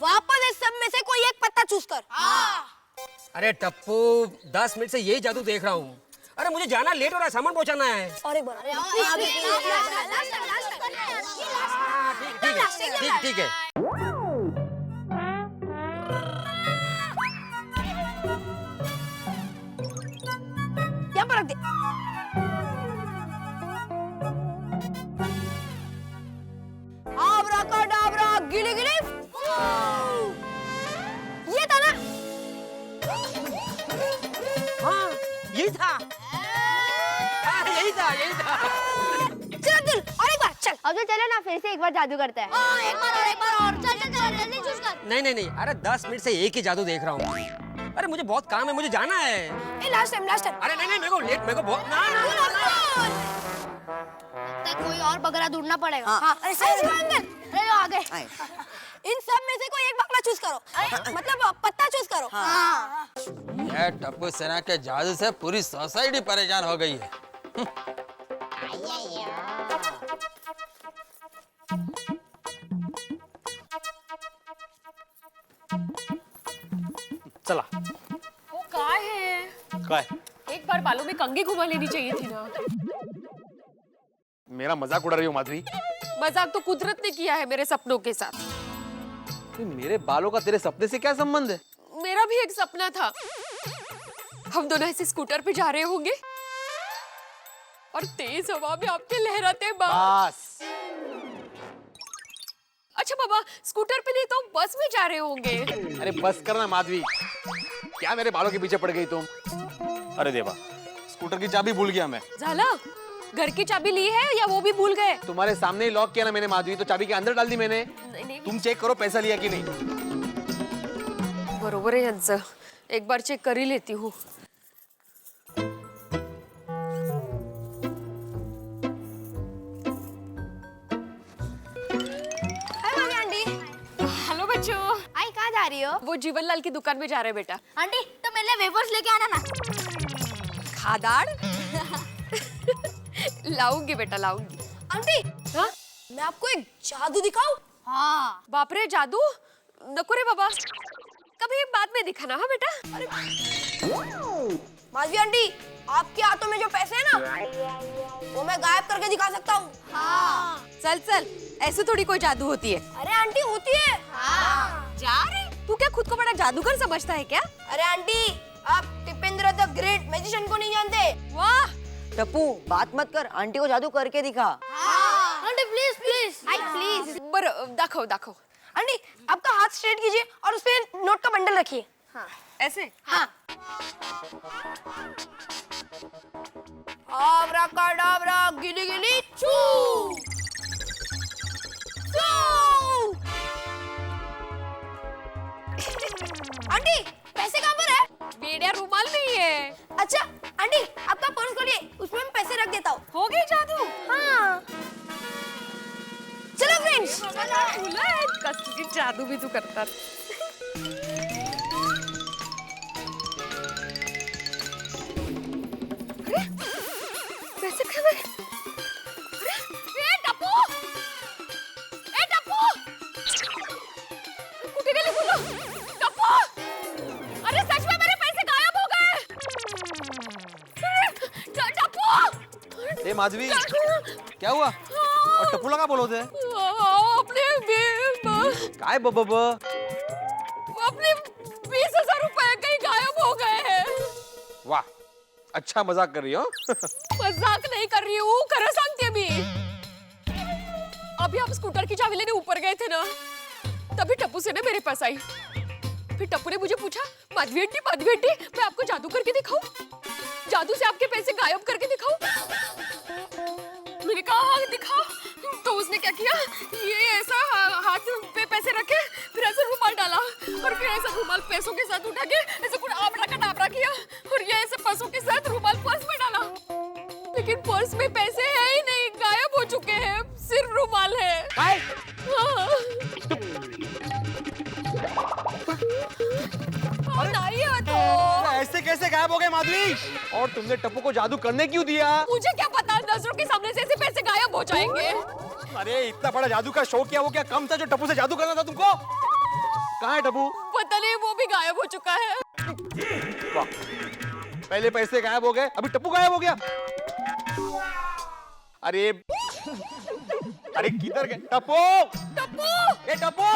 वापस इस सब में से कोई एक पत्ता चूज कर। अरे टप्पू, 10 मिनट से यही जादू देख रहा हूँ। अरे मुझे जाना लेट हो रहा है, सामान पहुंचाना है। और एक बार। ठीक है। यहाँ पर रख दे। आब्राकडाब्रा गिली गिली फू। ये था ना? हाँ यही था। यही था। चल अब्दुल, और एक बार चल। अब तो चलो ना, फिर से एक बार जादू करते हैं। एक बार और। चल जल्दी चूज कर। नहीं नहीं नहीं, अरे 10 मिनट से एक ही जादू देख रहा हूँ। अरे मुझे बहुत काम है, मुझे जाना है। ए लास्ट टाइम। अरे नहीं नहीं, मेरे को लेट, मेरे को बहुत ना। कोई और बगरा ढूंढना पड़ेगा। हाँ। अरे शिवांगन, अरे आ गए। इन सब में से कोई एक बगला चूज करो, मतलब पत्ता चूज करो। हाँ। ये टप्पू सेना के जादू से पूरी सोसाइटी परेशान हो गई है। चला। वो काय है? काय? एक बार बालों में कंघी घुमा लेनी चाहिए थी ना। मेरा मजाक उड़ा रही हो माधवी? मजाक तो कुदरत ने किया है मेरे सपनों के साथ। मेरे बालों का तेरे सपने से क्या संबंध है? मेरा भी एक सपना था, हम दोनों ऐसे स्कूटर पे जा रहे होंगे और तेज हवा में आपके लहराते बाल। बस। अच्छा बाबा, स्कूटर पे नहीं तो बस में जा रहे होंगे। अरे बस करना माधवी, क्या मेरे बालों के पीछे पड़ गई तुम? अरे देवा, स्कूटर की चाबी भूल गया मैं। झाला, घर की चाबी ली है या वो भी भूल गए? तुम्हारे सामने ही लॉक किया ना मैंने माधवी, तो चाबी के अंदर डाल दी मैंने। नहीं। तुम चेक करो पैसा लिया कि नहीं। बरोबर है यांचं, एक बार चेक कर ही लेती हूँ। हेलो बच्चों। आई कहाँ जा रही हो? वो जीवनलाल की दुकान में जा रहे हैं बेटा। आंटी तो मेरे लिए वेफर्स लेके आना ना। खादाड़ लाऊंगी बेटा, लाऊंगी। आंटी, हाँ? मैं आपको एक जादू दिखाऊं? हाँ। बाप रे, जादू? नको रे बाबा, कभी बाद में दिखाना। हाँ बेटा। माधवी आंटी, आपके हाथों में जो पैसे हैं ना, वो मैं गायब करके दिखा सकता हूँ। हाँ। चल चल, ऐसे थोड़ी कोई जादू होती है। अरे आंटी होती है। हाँ। जा रे, तू क्या खुद को बड़ा जादूगर समझता है क्या? अरे आंटी, आप टिपेंद्र द ग्रेट मैजिशियन को नहीं जानते? वाह। टप्पू बात मत कर, आंटी को जादू करके दिखा। हाँ। Aunty please please, I please. बर दाखव दाखव। आंटी, आपका हाथ स्ट्रेट कीजिए और उसपे नोट का बंडल रखिए। हाँ। ऐसे? हाँ। आब्राकाडाब्रा, गिली गिली चू। आंटी, पैसे कहाँ पर है? मेरा रुमाल नहीं है। अच्छा आंटी, आपका पर्स खोलिए, उसमें मैं पैसे रख देता हूँ। हो गई जादू? हाँ। चलो फ्रेंड्स। कसली जादू भी तू करता। पैसे कहाँ गए? ए टप्पू! ए टप्पू! कुठे गेले बोलो? टप्पू! अरे सच में मेरे पैसे गायब हो गए! टप्पू! ए माधवी, क्या हुआ? और टप्पूला का बोलो थे? काय बब? अपने 20,000 रुपए कहीं गायब हो गए हैं। वाह, अच्छा मजाक कर रही हो। मजाक नहीं कर रही हूँ, खरं सांगते मी। अभी हम स्कूटर की चाबी लेने ऊपर गए थे ना, तभी टप्पू से ने मेरे पास आई। फिर टप्पू ने मुझे पूछा, माधवी आंटी, मैं आपको जादू करके दिखाऊं? जादू से आपके पैसे गायब करके दिखाऊं? मैंने कहा हाँ दिखाओ। तो उसने क्या किया, ये ऐसा हाथ पे पैसे रखे, फिर ऐसे रुमाल डाला और फिर ऐसा रुमाल पैसों के साथ उठा के ऐसे कुछ आबड़ा किया और ये ऐसे पैसों के साथ रुमाल पर्स में डाला। लेकिन पर्स में पैसे है ही नहीं, गायब हो चुके हैं, सिर्फ रुमाल है। हाँ। नहीं है तो ऐसे कैसे गायब हो गए माधवी? और तुमने टप्पू को जादू करने क्यों दिया? मुझे क्या पता, नजरों के सामने से ऐसे पैसे गायब हो जाएंगे। अरे इतना बड़ा जादू का शौक किया, वो क्या कम था जो टप्पू से जादू करना था तुमको? कहाँ है टप्पू? पता नहीं, वो भी गायब हो चुका है। वाह, पहले पैसे गायब हो गए, अभी टप्पू गायब हो गया। अरे किधर गए टप्पू? ए टप्पू!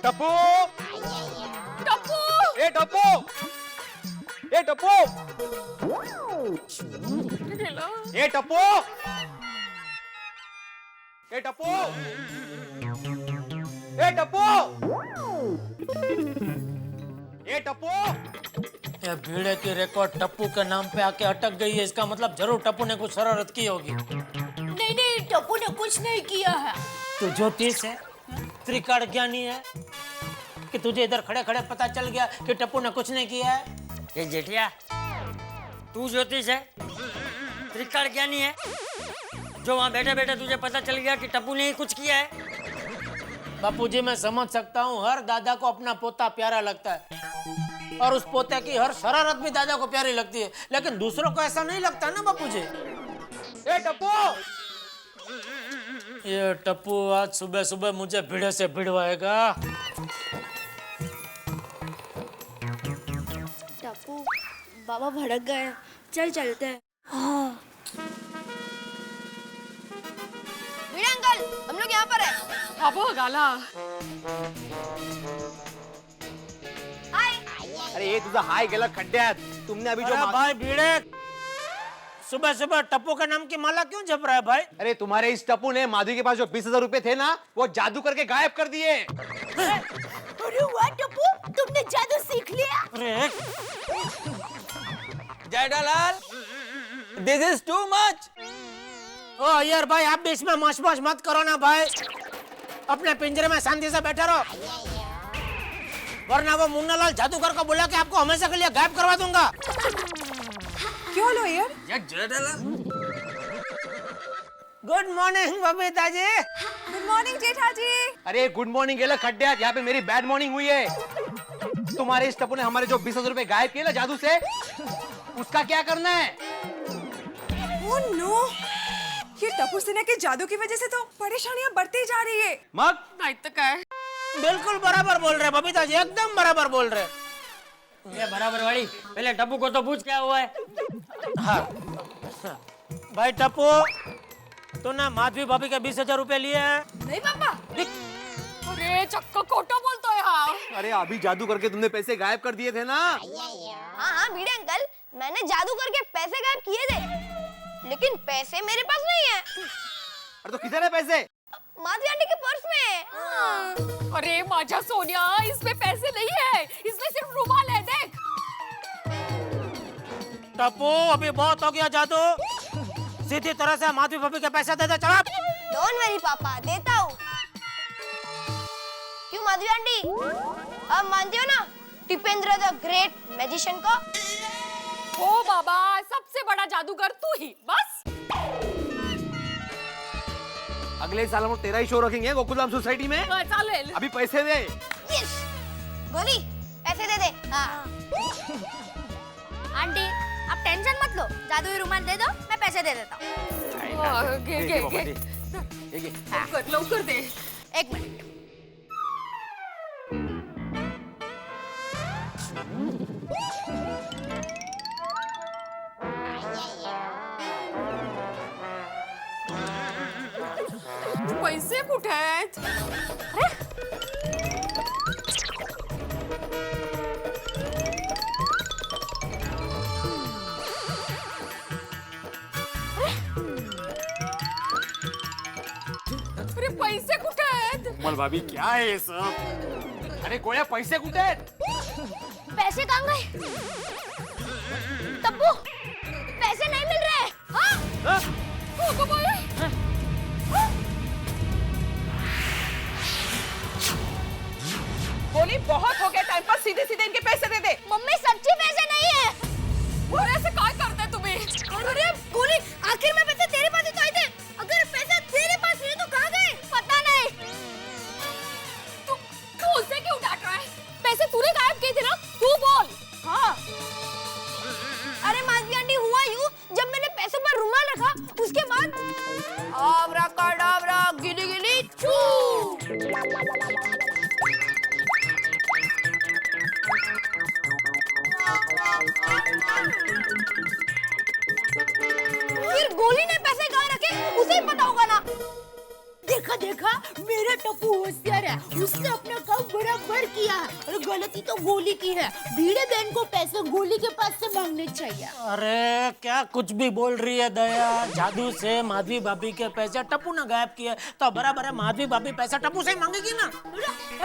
टप्पू! ए टप्पू! ए टप्पू! ए टप्पू! ए टप्पू! ए टप्पू! ए टप्पू! ये भीड़े की रिकॉर्ड टप्पू के नाम पे आके अटक गई है, इसका मतलब जरूर टप्पू ने कुछ शरारत की होगी। नहीं, टप्पू ने कुछ नहीं किया है। तू ज्योतिष है, त्रिकाल ज्ञानी है, कि तुझे इधर खड़े खड़े पता चल गया कि टप्पू ने कुछ नहीं किया है? ये जेठिया, तू ज्योतिष है, त्रिकाल ज्ञानी है, जो वहाँ बैठे बैठे तुझे पता चल गया कि टप्पू ने ही कुछ किया है? बापूजी मैं समझ सकता हूँ, हर दादा को अपना पोता प्यारा लगता है और उस पोते की हर शरारत भी दादा को प्यारी लगती है, लेकिन दूसरों को ऐसा नहीं लगता ना बापूजी। ए टप्पू, ये टप्पू आज सुबह सुबह मुझे भिड़े से भिड़वाएगा। टप्पू, बाबा भड़क गए, चल चलते हैं। हाँ। भिड़े अंकल, हम लोग यहाँ पर हैं। अबो गाला। अरे ये तुझा हाय गेला खड्ड्यात, तुमने अभी जो भाई भिड़े, सुबह सुबह टप्पू का नाम की माला क्यों जप रहा है भाई? अरे तुम्हारे इस टप्पू ने माधवी के पास जो 20,000 रुपए थे ना, वो जादू करके गायब कर दिए। अरे वाह टप्पू, तुमने जादू सीख लिया। अरे Jethalal, this is too much. ओ यार भाई, आप भी इसमें मौज मत करो ना भाई, अपने पिंजरे में शांति से बैठे रहो, वरना वो मुन्नालाल जादूगर को बुला के आपको हमेशा के लिए गायब करवा दूंगा। क्यों लो यार? Good morning Babita ji. Good morning जेठा जी। अरे गुड मॉर्निंग गेला खड्ड्यात, यहाँ पे मेरी बैड मॉर्निंग हुई है। तुम्हारे इस टप्पू ने हमारे जो 20,000 रुपए गायब किए ना जादू से, उसका क्या करना है? ओह नो, ये टप्पू सेना के जादू की वजह से तो परेशानियां बढ़ती जा रही है। मग नहीं तो क्या है? बिल्कुल बराबर बोल रहे बबीता जी, एकदम बराबर बोल रहे। ये बराबर वाली, पहले टप्पू को तो पूछ क्या हुआ है। हाँ भाई टप्पू, तूने माधवी भाभी के 20,000 रुपए लिए हैं? नहीं पापा। अरे चक्का खोटा बोलता है। हाँ अरे अभी जादू करके तुमने पैसे गायब कर दिए थे ना। हाँ हाँ भिड़े अंकल, मैंने जादू करके पैसे गायब किए थे, लेकिन पैसे मेरे पास नहीं है। अरे तो किधर है पैसे? माधवी आंटी के पर्स में। हाँ। अरे माझा सोनिया, इसमें पैसे नहीं है, इसमें सिर्फ रुमाल है, देख। टप्पू अभी बहुत हो गया जादू, सीधी तरह से माधवी भाभी के पैसे दे दे। चल डोंट वरी पापा, देता हूँ। क्यों माधवी आंटी, अब मानती हो ना टिपेंद्र द ग्रेट मैजिशियन को? ओ बाबा, सबसे बड़ा जादूगर तू ही बस। अगले साल हम तेरा ही शो रखेंगे गोकुलधाम सोसाइटी में। चालेल। अभी पैसे दे। यस गोली, पैसे दे दे। हाँ। आंटी आप टेंशन मत लो, जादुई रुमाल दे दो, मैं पैसे दे देता हूँ। लवकर दे। एक मिनट। पैसे कुठे आहेत? अरे पैसे कुठे आहेत? मल भाभी क्या है ये सब? अरे गोया पैसे कुठे आहेत? पैसे कहाँ गए? तब्बू, पैसे नहीं मिल रहे। हाँ? बोली बहुत हो गया टाइम पास, सीधे सीधे इनके पैसे दे दे। मम्मी सच्ची पैसे नहीं है। और ऐसे क्या करते तुम्हें? अरे गोली, आखिर में पैसे तेरे पास ही तो आए थे। अगर पैसे तेरे पास नहीं तो कहाँ गए? पता नहीं। तू उसे क्यों डांट रहा है? पैसे तूने गायब किए थे ना, तू बोल। हाँ। अरे माधवी आंटी, हुआ यूं, जब मैंने पैसों पर रुमाल रखा, उसके बाद आब्राकाडाब्रा गिली गिली चू। फिर गोली ने पैसे कहाँ रखे, उसे ही पता होगा ना। देखा देखा, मेरा टप्पू होशियार है, उसने अपना काम बराबर किया है और गलती तो गोली की है। भीड़े बहन को पैसे गोली के पास से मांगने चाहिए। अरे क्या कुछ भी बोल रही है दया, जादू से माधवी भाभी के पैसे टप्पू ने गायब किए, तो बराबर है माधवी भाभी पैसा टप्पू से ही मांगेगी ना।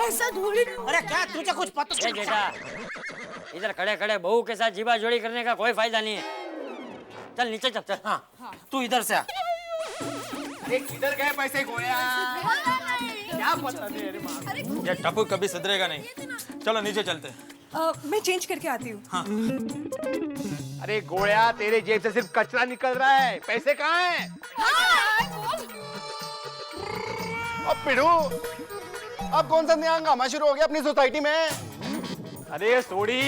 ऐसा थोड़ी। अरे क्या तुझे कुछ पता? ए जेठा, इधर खड़े खड़े बहू के साथ जीवा जोड़ी करने का कोई फायदा नहीं है। चल नीचे चल। चल। हाँ तू इधर से आ। किधर गए पैसे गोया? क्या पता नहीं अरे माँ ये टप्पू कभी सुधरेगा नहीं। चलो नीचे चलते हैं। मैं चेंज करके आती हूँ। हाँ। अरे गोया तेरे जेब से सिर्फ कचरा निकल रहा है, पैसे कहाँ हैं? अब पिड़ू, अब कौन सा नया हंगामा शुरू हो गया अपनी सोसाइटी में? अरे सोड़ी,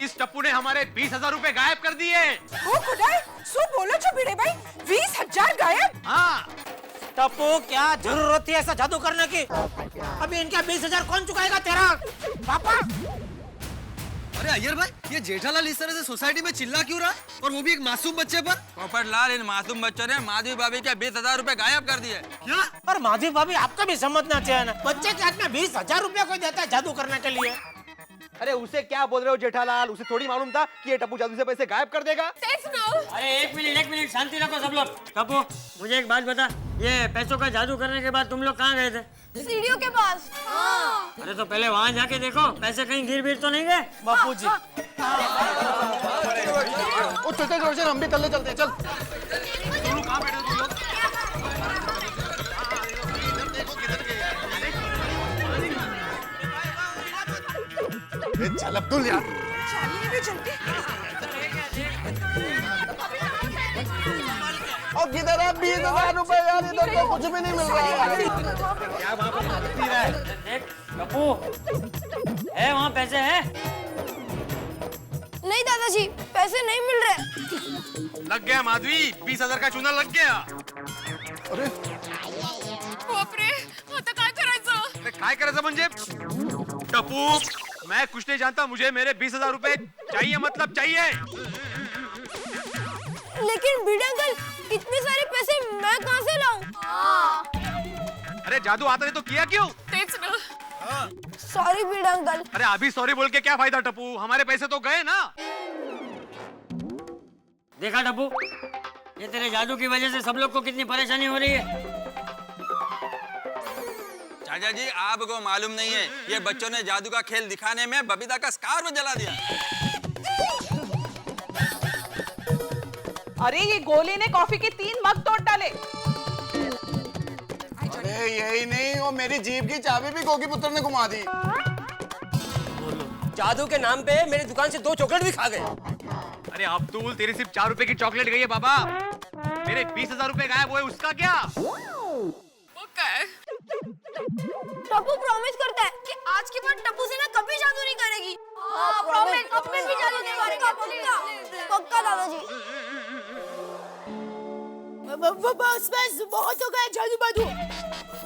इस टप्पू ने हमारे 20,000 रुपए गायब कर दिए। ओ खुदाई, सो बोलो जो भिड़े भाई, 20,000 गायब? हाँ। टप्पू क्या जरूरत थी ऐसा जादू करने की? अभी इनके 20,000 कौन चुकाएगा तेरा पापा? अरे अय्यर भाई, ये जेठालाल इस तरह से सोसाइटी में चिल्ला क्यों रहा है? और वो भी एक मासूम बच्चे पर? पोपटलाल, इन मासूम बच्चों ने माधवी भाभी के 20,000 रुपए गायब कर दिए। क्या? पर माधवी भाभी आपका भी समझना चाहिए ना, बच्चे के हाथ में 20,000 रुपया कोई देता है जादू करने के लिए? अरे उसे क्या बोल रहे हो जेठालाल? उसे थोड़ी मालूम था कि ये टप्पू जादू से पैसे गायब कर देगा। अरे एक मिनट शांति रखो सब लोग। टप्पू मुझे एक बात बता, ये पैसों का जादू करने के बाद तुम लोग कहाँ गए थे? सीढ़ियों के पास। हाँ। अरे तो पहले वहाँ जाके देखो पैसे कहीं गिर तो नहीं गए। बापू जी चलते रोशन, हम भी तल्ले चलते हैं, चल। कहाँ बैठे तुम लोग? चल अब्दुल यार, चलिए भी जल्दी। और किधर है 20,000 रुपए यार? इधर तो कुछ भी नहीं मिल रहा है। क्या वहाँ पर पी रहा है? देख टप्पू, है वहाँ पैसे हैं? नहीं दादाजी, पैसे नहीं मिल रहे। लग गया माधवी, 20,000 का चूना लग गया। अरे बापरे, आता काय करायचं? अरे काय करायचं म्हणजे? टप्पू, मैं कुछ नहीं जानता, मुझे मेरे 20,000 रुपए चाहिए, मतलब चाहिए। लेकिन भिड़े अंकल, इतने सारे पैसे मैं कहाँ से लाऊं? अरे जादू आता नहीं तो किया क्यों? तेच ना। सॉरी भिड़े अंकल। अरे अभी सॉरी बोल के क्या फायदा टप्पू, हमारे पैसे तो गए ना। देखा टप्पू, ये तेरे जादू की वजह से सब लोग को कितनी परेशानी हो रही है। चाचा जी, आपको मालूम नहीं है, ये बच्चों ने जादू का खेल दिखाने में बबीता का स्कार्फ जला दिया। अरे ये गोली ने कॉफी के 3 मग तोड़ डाले। अरे यही नहीं, वो मेरी जीप की चाबी भी गोगी पुत्र ने घुमा दी। जादू के नाम पे मेरी दुकान से 2 चॉकलेट भी खा गए। अरे अब्दुल, तेरी सिर्फ 4 रुपए की चॉकलेट गई है बाबा, मेरे 20,000 रुपए गायब हुए, उसका क्या? टप्पू प्रॉमिस करता है कि आज के बाद टप्पू से ना कभी जादू नहीं करेगी। प्रॉमिस, अब मैं भी जादू नहीं करेगा, पक्का पक्का दादाजी। बस बहुत हो गया जादू बादू,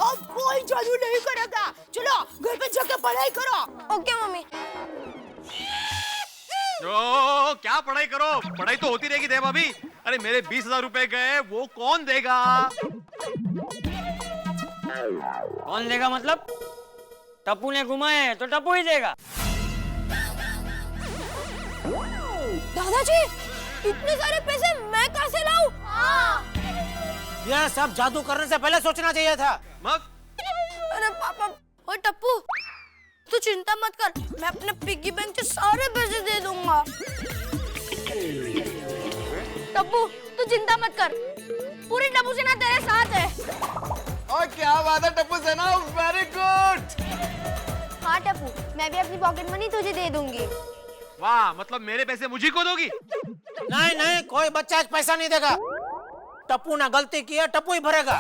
अब कोई जादू नहीं करेगा। चलो घर पे जाके पढ़ाई करो। Okay mummy. जो क्या पढ़ाई करो, पढ़ाई तो होती रहेगी देव अभी। अरे मेरे 20,000 रुपए गए, वो कौन देगा? कौन देगा मतलब? टप्पू ने घुमाए तो टप्पू ही देगा। दादाजी, इतने सारे पैसे मैं कहाँ से लाऊं? यह सब जादू करने से पहले सोचना चाहिए था। मग? अरे पापा, ओ टप्पू, तू चिंता मत कर, मैं अपने पिग्गी बैंक से सारे पैसे दे दूंगा। टप्पू, तू चिंता मत कर, पूरी टप्पू सेना तेरे साथ है। और क्या बात है टप्पू सेना, वेरी गुड। हाँ टप्पू, मैं भी अपनी पॉकेट मनी तुझे दे दूंगी। वाह, मतलब मेरे पैसे मुझे को दोगी? नहीं नहीं, कोई बच्चा आज पैसा नहीं देगा। टप्पू ने गलती की है, टप्पू ही भरेगा।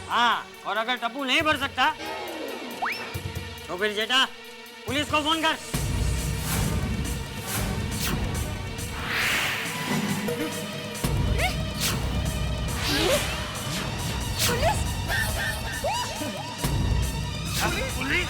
हाँ, और अगर टप्पू नहीं भर सकता तो फिर जेठा पुलिस को फोन कर। पुलिस?